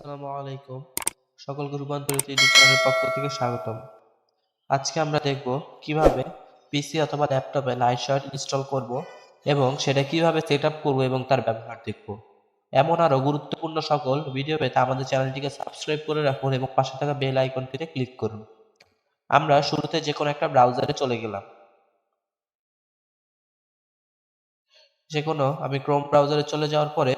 আসসালামু আলাইকুম। সকলকে রূপান্তরিত ইউটিউব চ্যানেলের পক্ষ থেকে স্বাগতম। আজকে আমরা দেখব কিভাবে পিসি অথবা ল্যাপটপে লাইটশট ইনস্টল করব এবং সেটা কিভাবে সেটআপ করব এবং তার ব্যবহার দেখব। এমন আরো গুরুত্বপূর্ণ সকল ভিডিও পেতে আমাদের চ্যানেলটিকে সাবস্ক্রাইব করে রাখুন এবং পাশে থাকা বেল আইকনটিতে ক্লিক করুন। আমরা শুরুতে যে কোনো একটা ব্রাউজারে চলে গেলাম। আমি ক্রোম ব্রাউজারে চলে যাওয়ার পরে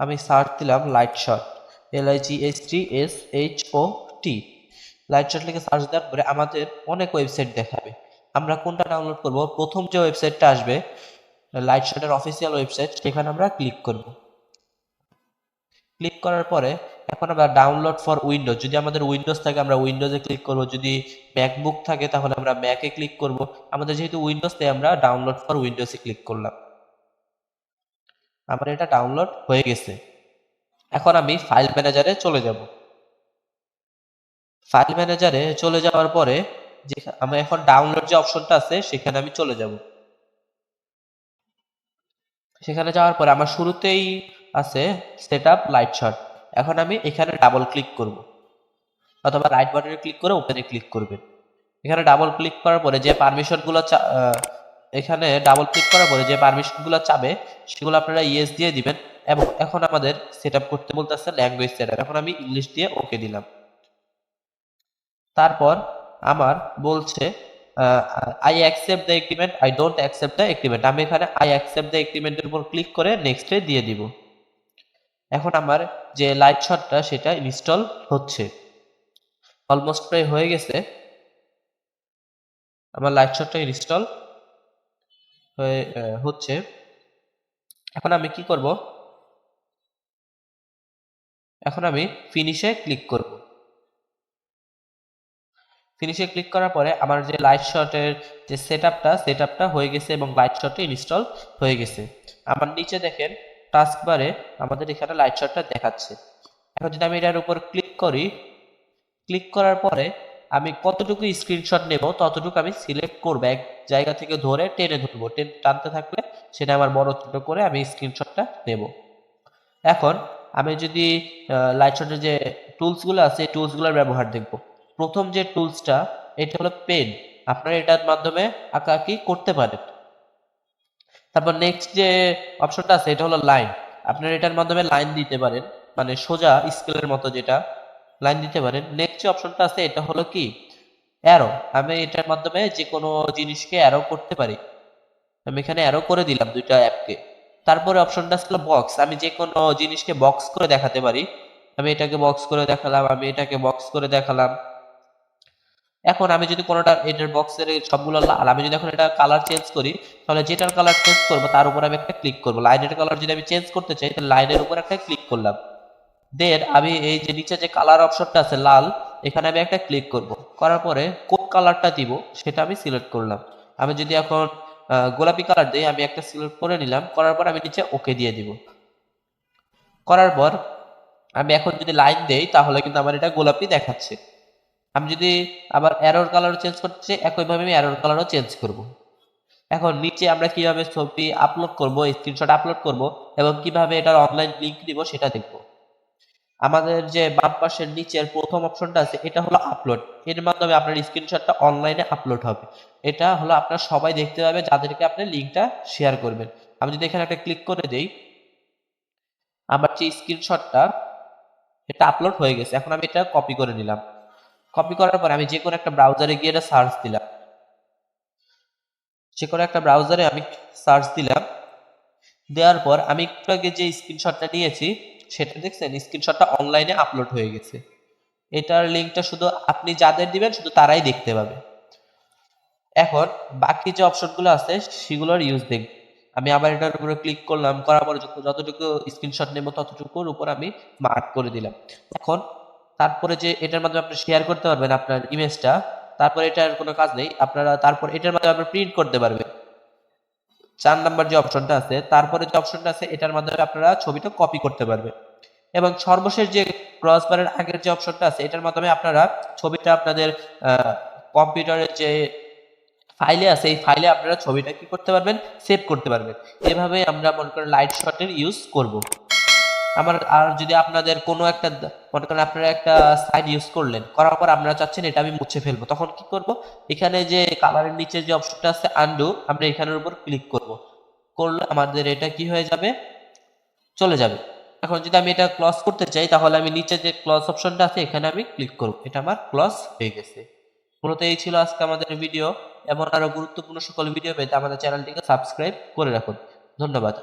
আমি সার্চ দিলাম লাইটশট, LIGHTSHOT। লাইটশট লিখে সার্চ দেওয়ার পরে আমাদের অনেক ওয়েবসাইট দেখাবে। আমরা কোনটা ডাউনলোড করব? প্রথম যে ওয়েবসাইটটা আসবে লাইটশটের অফিসিয়াল ওয়েবসাইট, সেখানে আমরা ক্লিক করব। ক্লিক করার পরে এখন আমরা ডাউনলোড ফর উইন্ডোজ, যদি আমাদের উইন্ডোজ থাকে আমরা উইন্ডোজে ক্লিক করব, যদি ম্যাকবুক থাকে তাহলে আমরা ম্যাকে ক্লিক করব। আমাদের যেহেতু উইন্ডোজ তাই আমরা ডাউনলোড ফর উইন্ডোজে ক্লিক করলাম। আমার এটা ডাউনলোড হয়ে গেছে। এখন আমি ফাইল ম্যানেজারে চলে যাব। ফাইল ম্যানেজারে চলে যাওয়ার পরে আমি এখন ডাউনলোড যে অপশনটা আছে সেখানে আমি চলে যাব। সেখানে যাওয়ার পরে আমার শুরুতেই আছে সেটআপ লাইটশট। এখন আমি এখানে ডাবল ক্লিক করব, অথবা রাইট বাটনে ক্লিক করে ওপেনে ক্লিক করবেন। এখানে ডাবল ক্লিক করার পরে যে পারমিশনগুলো এখানে ডাবল ক্লিক করার পরে যে পারমিশনগুলো চাবে সেগুলো আপনারা ইয়েস দিয়ে দিবেন। এবং এখন আমাদের সেটআপ করতে বলতেছে ল্যাঙ্গুয়েজ সেটআপ। এখন আমি ইংলিশ দিয়ে ওকে দিলাম। তারপর আমার বলছে I accept the agreement, I don't accept the agreement. আমি এখানে আই অ্যাকসেপ্ট দ্য এগ্রিমেন্টের উপর ক্লিক করে নেক্সটে দিয়ে দিব। এখন আমার যে লাইটশটটা সেটা ইনস্টল হচ্ছে, অলমোস্ট প্রায় হয়ে গেছে। আমার লাইটশটটা ইনস্টল হচ্ছে। এখন আমি কি করব? এখন আমি ফিনিশে ক্লিক করব। ফিনিশে ক্লিক করার পরে আমার যে লাইটশটের যে সেটআপটা হয়ে গেছে এবং লাইটশটটা ইনস্টল হয়ে গেছে। আমার নিচে দেখেন টাস্কবারে আমাদের এখানে লাইটশটটা দেখাচ্ছে। এখন যদি আমি এটার উপর ক্লিক করি, ক্লিক করার পরে আমি কতটুকু স্ক্রিনশট নেব ততটুকু আমি সিলেক্ট করব। এক জায়গা থেকে ধরে টেনে ধরবো, টানতে থাকলে সেটা আমার বড় ছোট করে আমি স্ক্রিনশটটা নেব। এখন আমি যদি লাইটশটের যে টুলসগুলো আছে এই টুলসগুলোর ব্যবহার দেখব। প্রথম যে টুলসটা এটা হলো পেন, আপনারা এটার মাধ্যমে আঁকাআঁকি করতে পারেন। তারপর নেক্সট যে অপশনটা আছে এটা হলো লাইন, আপনারা এটার মাধ্যমে লাইন দিতে পারেন, মানে সোজা স্কেলের মতো যেটা লাইন দিতে পারেন। নেক্সট যে অপশনটা আছে এটা হলো কি অ্যারো, আমি এটার মাধ্যমে যে কোনো জিনিসকে অ্যারো করতে পারি। আমি এখানে অ্যারো করে দিলাম দুইটা অ্যাপকে। তারপরে অপশনটা ছিল বক্স, আমি যে কোনো জিনিসকে বক্স করে দেখাতে পারি। আমি এটাকে বক্স করে দেখালাম, আমি এটাকে বক্স করে দেখালাম। এখন আমি যদি কোনোটা এটার বক্সের সবগুলো লাল, আমি যদি এখন এটা কালার চেঞ্জ করি তাহলে যেটার কালার চেঞ্জ করবো তার উপর আমি একটা ক্লিক করবো। লাইনের কালার যদি আমি চেঞ্জ করতে চাই তাহলে লাইনের উপর একটা ক্লিক করলাম। দেন আমি এই যে নিচে যে কালার অপশনটা আছে লাল, এখানে আমি একটা ক্লিক করব। করার পরে কোন কালারটা দিব সেটা আমি সিলেক্ট করলাম। আমি যদি এখন গোলাপি কালার দিই, আমি একটা সিলেক্ট করে নিলাম। করার পর আমি নিচে ওকে দিয়ে দিব। করার পর আমি এখন যদি লাইন দেই তাহলে কিন্তু আমার এটা গোলাপি দেখাচ্ছে। আমি যদি আবার অ্যারোর কালার চেঞ্জ করতে চাই একইভাবে আমি অ্যারোর কালারও চেঞ্জ করব। এখন নিচে আমরা কিভাবে ছবি আপলোড করব, স্ক্রিনশট আপলোড করব এবং কিভাবে এটার অনলাইন লিংক দিব সেটা দেখব। আমাদের যে বাম পাশের নিচের প্রথম অপশনটা আছে এটা হলো আপলোড। এর মাধ্যমে আপনার স্ক্রিনশটটা অনলাইনে আপলোড হবে। এটা হলো আপনার সবাই দেখতে পাবে যাদেরকে আপনি লিংকটা শেয়ার করবেন। আমি যদি এখানে একটা ক্লিক করে দেই, আমার যে স্ক্রিনশটটা এটা আপলোড হয়ে গেছে। এখন আমি এটা কপি করে নিলাম। কপি করার পর আমি যে কোনো একটা ব্রাউজারে গিয়ে এটা সার্চ দিলাম। যে কোনো একটা ব্রাউজারে আমি সার্চ দিলাম। দেওয়ার পর আমি একটু আগে যে স্ক্রিনশটটা নিয়েছি সেটা দেখছেন স্ক্রিনশটটা অনলাইনে আপলোড হয়ে গেছে। এটার লিঙ্কটা শুধু আপনি যাদের দিবেন শুধু তারাই দেখতে পাবে। এখন বাকি যে অপশনগুলো আছে সেগুলোর ইউজ দেখব। আমি আবার এটার উপরে ক্লিক করলাম, করার পরে যতটুকু স্ক্রিনশট নেব ততটুকুর উপর আমি মার্ক করে দিলাম। এখন তারপরে যে এটার মাধ্যমে আপনি শেয়ার করতে পারবেন আপনার ইমেজটা, তারপরে এটার কোনো কাজ নেই। আপনারা তারপর এটার মাধ্যমে আপনি প্রিন্ট করতে পারবেন। 4 নাম্বার যে অপশনটা আছে, তারপরে যে অপশনটা আছে এটার মাধ্যমে আপনারা ছবিটা কপি করতে পারবেন। এবং সর্বশেষ যে ক্রসবারের আগের যে অপশনটা আছে এটার মাধ্যমে আপনারা ছবিটা আপনাদের কম্পিউটারের যে ফাইলে আছে এই ফাইলে আপনারা ছবিটা কি করতে পারবেন, সেভ করতে পারবেন। এভাবে আমরা মনে করেন লাইটশটের ইউজ করব। আর যদি আপনাদের কোনো একটা মনে করেন আপনারা একটা সাইড ইউজ করলেন, করার পর আপনারা চাচ্ছেন এটা আমি মুছে ফেলবো, তখন কি করব, এখানে যে কালারের নিচে যে অপশনটা আছে আনডু, আমরা এখানের উপর ক্লিক করলে আমাদের এটা কি হয়ে যাবে, চলে যাবে। এখন যদি আমি এটা ক্লজ করতে চাই, তাহলে আমি নিচে যে ক্লজ অপশনটা আছে এখানে আমি ক্লিক করব, এটা আমার ক্লজ হয়ে গেছে। মূলত এই ছিল আজকে আমাদের ভিডিও। এমন আরো গুরুত্বপূর্ণ সকল ভিডিও পেতে আমাদের চ্যানেলটিকে সাবস্ক্রাইব করে রাখুন। ধন্যবাদ।